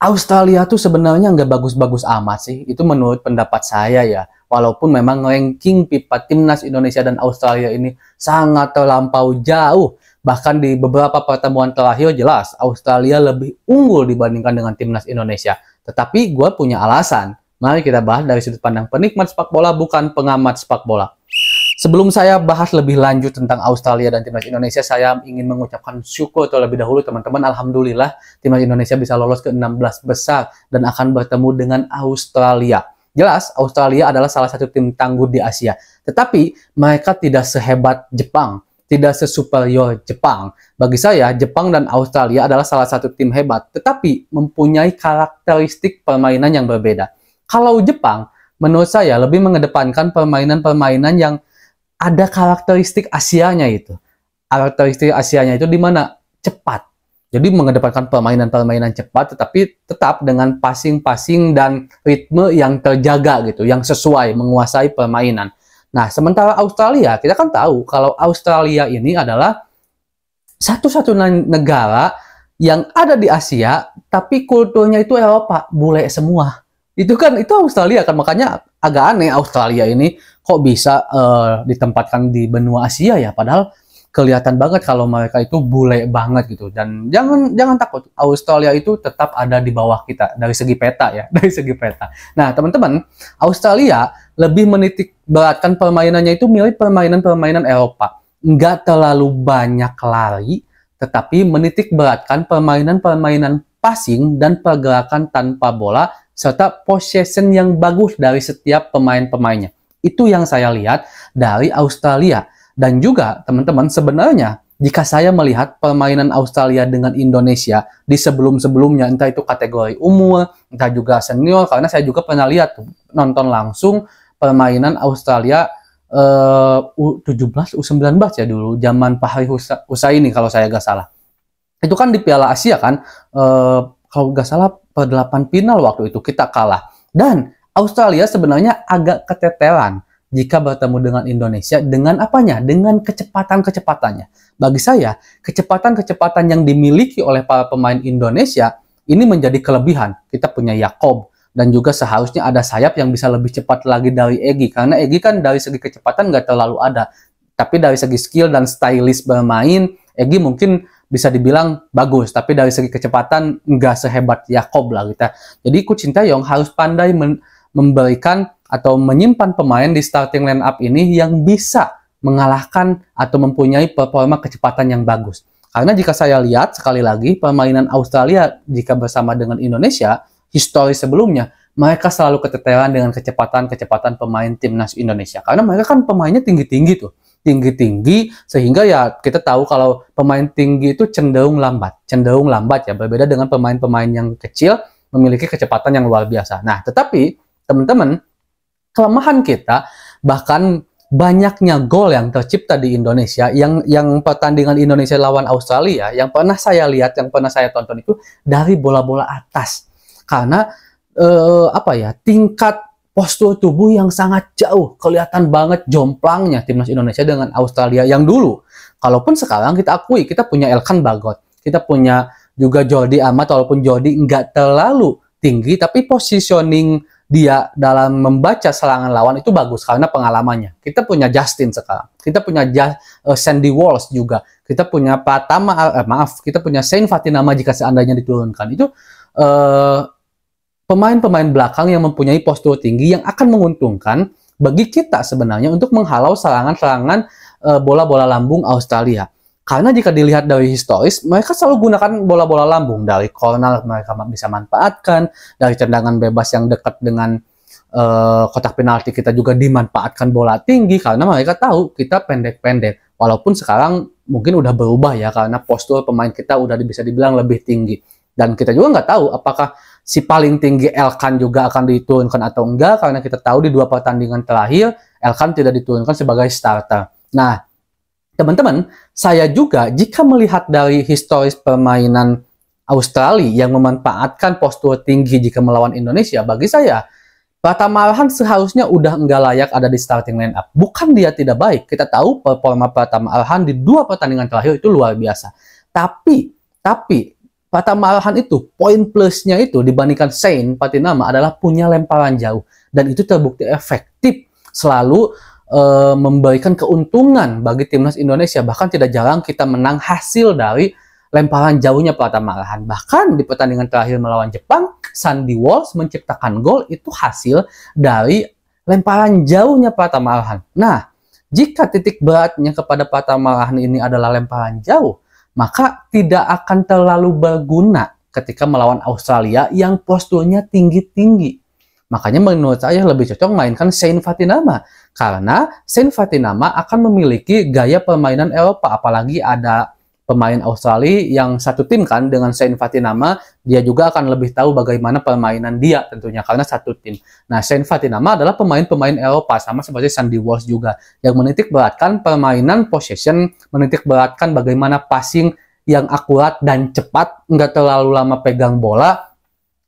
Australia tuh sebenarnya nggak bagus-bagus amat sih. Itu menurut pendapat saya ya. Walaupun memang ranking FIFA Timnas Indonesia dan Australia ini sangat terlampau jauh. Bahkan di beberapa pertemuan terakhir jelas Australia lebih unggul dibandingkan dengan Timnas Indonesia. Tetapi gue punya alasan. Mari kita bahas dari sudut pandang penikmat sepak bola, bukan pengamat sepak bola. Sebelum saya bahas lebih lanjut tentang Australia dan Timnas Indonesia, saya ingin mengucapkan syukur terlebih dahulu teman-teman. Alhamdulillah Timnas Indonesia bisa lolos ke 16 besar dan akan bertemu dengan Australia. Jelas Australia adalah salah satu tim tangguh di Asia. Tetapi mereka tidak sehebat Jepang, tidak sesuperior Jepang. Bagi saya, Jepang dan Australia adalah salah satu tim hebat, tetapi mempunyai karakteristik permainan yang berbeda. Kalau Jepang, menurut saya lebih mengedepankan permainan-permainan yang ada karakteristik Asianya itu. Karakteristik Asianya itu di mana? Cepat. Jadi mengedepankan permainan-permainan cepat, tetapi tetap dengan passing-passing dan ritme yang terjaga gitu, yang sesuai menguasai permainan. Nah, sementara Australia, kita kan tahu kalau Australia ini adalah satu-satunya negara yang ada di Asia, tapi kulturnya itu Eropa, bule semua. Itu Australia kan, makanya agak aneh Australia ini kok bisa ditempatkan di benua Asia ya, padahal kelihatan banget kalau mereka itu bule banget gitu. Dan jangan takut, Australia itu tetap ada di bawah kita dari segi peta ya, dari segi peta. Nah, teman-teman, Australia lebih menitik beratkan permainannya itu mirip permainan-permainan Eropa. Nggak terlalu banyak lari, tetapi menitik beratkan permainan-permainan passing dan pergerakan tanpa bola serta possession yang bagus dari setiap pemain-pemainnya. Itu yang saya lihat dari Australia. Dan juga teman-teman, sebenarnya jika saya melihat permainan Australia dengan Indonesia di sebelum-sebelumnya, entah itu kategori umur, entah juga senior, karena saya juga pernah lihat nonton langsung permainan Australia U17, U19 ya dulu, zaman Fahri Husaini kalau saya nggak salah. Itu kan di Piala Asia kan, kalau nggak salah per-8 final waktu itu kita kalah. Dan Australia sebenarnya agak keteteran jika bertemu dengan Indonesia dengan apanya? Dengan kecepatan-kecepatannya. Bagi saya, kecepatan-kecepatan yang dimiliki oleh para pemain Indonesia ini menjadi kelebihan. Kita punya Yakob dan juga seharusnya ada sayap yang bisa lebih cepat lagi dari Egy. Karena Egy kan dari segi kecepatan nggak terlalu ada. Tapi dari segi skill dan stylish bermain, Egy mungkin bisa dibilang bagus, tapi dari segi kecepatan nggak sehebat Yakob lah kita. Jadi Coach Sintayong harus pandai memberikan atau menyimpan pemain di starting line up ini yang bisa mengalahkan atau mempunyai performa kecepatan yang bagus. Karena jika saya lihat sekali lagi permainan Australia jika bersama dengan Indonesia, histori sebelumnya, mereka selalu keteteran dengan kecepatan-kecepatan pemain timnas Indonesia. Karena mereka kan pemainnya tinggi-tinggi tuh. Tinggi-tinggi sehingga ya kita tahu kalau pemain tinggi itu cenderung lambat ya, berbeda dengan pemain-pemain yang kecil memiliki kecepatan yang luar biasa. Nah, tetapi teman-teman, kelemahan kita bahkan banyaknya gol yang tercipta di Indonesia, yang pertandingan Indonesia lawan Australia yang pernah saya lihat, yang pernah saya tonton itu dari bola-bola atas. Karena tingkat postur tubuh yang sangat jauh, kelihatan banget jomplangnya timnas Indonesia dengan Australia yang dulu. Kalaupun sekarang kita akui, kita punya Elkan Bagot, kita punya juga Jordi Amat, walaupun Jordi nggak terlalu tinggi, tapi positioning dia dalam membaca serangan lawan itu bagus karena pengalamannya. Kita punya Justin sekarang, kita punya Sandy Walsh juga, kita punya kita punya Sain Fatinama jika seandainya diturunkan. Itu pemain-pemain belakang yang mempunyai postur tinggi yang akan menguntungkan bagi kita sebenarnya untuk menghalau serangan-serangan bola-bola lambung Australia. Karena jika dilihat dari historis, mereka selalu gunakan bola-bola lambung. Dari corner mereka bisa manfaatkan, dari tendangan bebas yang dekat dengan kotak penalti kita juga dimanfaatkan bola tinggi, karena mereka tahu kita pendek-pendek. Walaupun sekarang mungkin udah berubah ya, karena postur pemain kita udah bisa dibilang lebih tinggi. Dan kita juga nggak tahu apakah si paling tinggi Elkan juga akan diturunkan atau enggak, karena kita tahu di 2 pertandingan terakhir Elkan tidak diturunkan sebagai starter. Nah, teman-teman, saya juga jika melihat dari historis permainan Australia yang memanfaatkan postur tinggi jika melawan Indonesia, bagi saya Pratama Arhan seharusnya udah nggak layak ada di starting line up. Bukan dia tidak baik, kita tahu performa Pratama Arhan di 2 pertandingan terakhir itu luar biasa. Tapi Pratama Arhan itu, poin plusnya itu dibandingkan Shane Patinama adalah punya lemparan jauh. Dan itu terbukti efektif, selalu memberikan keuntungan bagi timnas Indonesia. Bahkan tidak jarang kita menang hasil dari lemparan jauhnya Pratama Arhan. Bahkan di pertandingan terakhir melawan Jepang, Sandy Walsh menciptakan gol itu hasil dari lemparan jauhnya Pratama Arhan. Nah, jika titik beratnya kepada Pratama Arhan ini adalah lemparan jauh, maka tidak akan terlalu berguna ketika melawan Australia yang posturnya tinggi-tinggi. Makanya menurut saya lebih cocok mainkan Shane Patinama. Karena Shane Patinama akan memiliki gaya permainan Eropa. Apalagi ada pemain Australia yang satu tim kan dengan Shane Patinama. Dia juga akan lebih tahu bagaimana permainan dia tentunya karena satu tim. Nah, Shane Patinama adalah pemain-pemain Eropa. Sama seperti Sandy Walsh juga. Yang menitik beratkan permainan possession. Menitik beratkan bagaimana passing yang akurat dan cepat. Nggak terlalu lama pegang bola.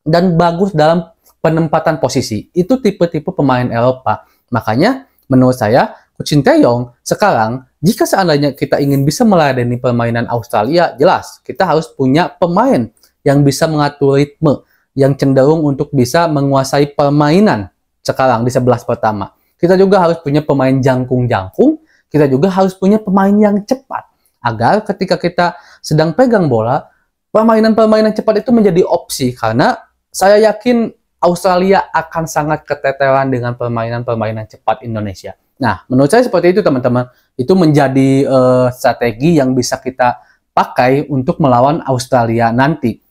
Dan bagus dalam penempatan posisi. Itu tipe-tipe pemain Eropa. Makanya menurut saya Coach Shin Tae-yong sekarang jika seandainya kita ingin bisa meladeni permainan Australia, jelas kita harus punya pemain yang bisa mengatur ritme, yang cenderung untuk bisa menguasai permainan sekarang di 11 pertama. Kita juga harus punya pemain jangkung-jangkung, kita juga harus punya pemain yang cepat agar ketika kita sedang pegang bola, permainan-permainan cepat itu menjadi opsi karena saya yakin Australia akan sangat keteteran dengan permainan-permainan cepat Indonesia. Nah, menurut saya seperti itu teman-teman. Itu menjadi strategi yang bisa kita pakai untuk melawan Australia nanti.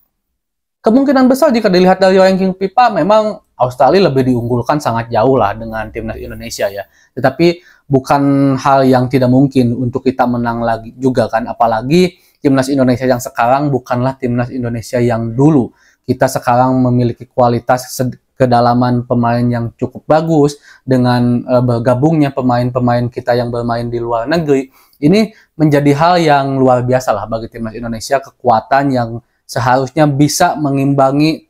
Kemungkinan besar jika dilihat dari ranking FIFA, memang Australia lebih diunggulkan sangat jauh lah dengan timnas Indonesia ya. Tetapi bukan hal yang tidak mungkin untuk kita menang lagi juga kan. Apalagi timnas Indonesia yang sekarang bukanlah timnas Indonesia yang dulu. Kita sekarang memiliki kualitas kedalaman pemain yang cukup bagus dengan bergabungnya pemain-pemain kita yang bermain di luar negeri. Ini menjadi hal yang luar biasa lah bagi timnas Indonesia, kekuatan yang seharusnya bisa mengimbangi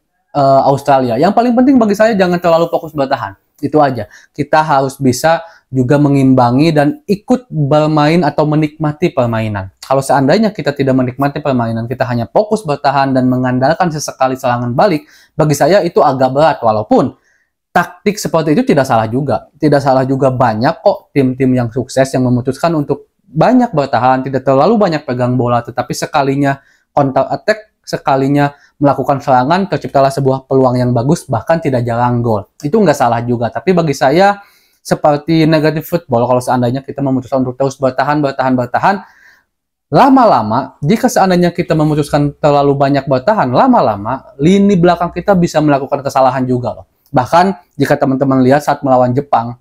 Australia. Yang paling penting bagi saya jangan terlalu fokus bertahan. Itu aja. Kita harus bisa juga mengimbangi dan ikut bermain atau menikmati permainan. Kalau seandainya kita tidak menikmati permainan, kita hanya fokus bertahan dan mengandalkan sesekali serangan balik, bagi saya itu agak berat. Walaupun taktik seperti itu tidak salah juga. Tidak salah juga, banyak kok tim-tim yang sukses yang memutuskan untuk banyak bertahan, tidak terlalu banyak pegang bola, tetapi sekalinya counter attack, sekalinya melakukan serangan, terciptalah sebuah peluang yang bagus, bahkan tidak jarang gol. Itu nggak salah juga. Tapi bagi saya, seperti negatif football, kalau seandainya kita memutuskan untuk terus bertahan, lama-lama, jika seandainya kita memutuskan terlalu banyak bertahan, lama-lama, lini belakang kita bisa melakukan kesalahan juga loh. Bahkan, jika teman-teman lihat saat melawan Jepang,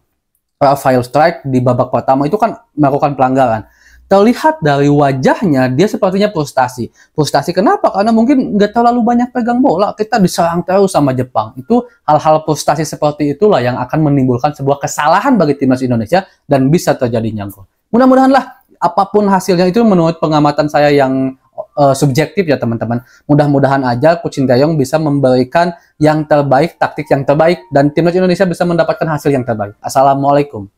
Rafael Strike di babak pertama itu kan melakukan pelanggaran. Terlihat dari wajahnya, dia sepertinya frustasi. Frustasi kenapa? Karena mungkin nggak terlalu banyak pegang bola. Kita diserang terus sama Jepang. Itu hal-hal frustasi seperti itulah yang akan menimbulkan sebuah kesalahan bagi timnas Indonesia dan bisa terjadinya gol. Mudah-mudahanlah apapun hasilnya itu menurut pengamatan saya yang subjektif ya teman-teman. Mudah-mudahan aja Coach Shin Tae-yong bisa memberikan yang terbaik, taktik yang terbaik, dan timnas Indonesia bisa mendapatkan hasil yang terbaik. Assalamualaikum.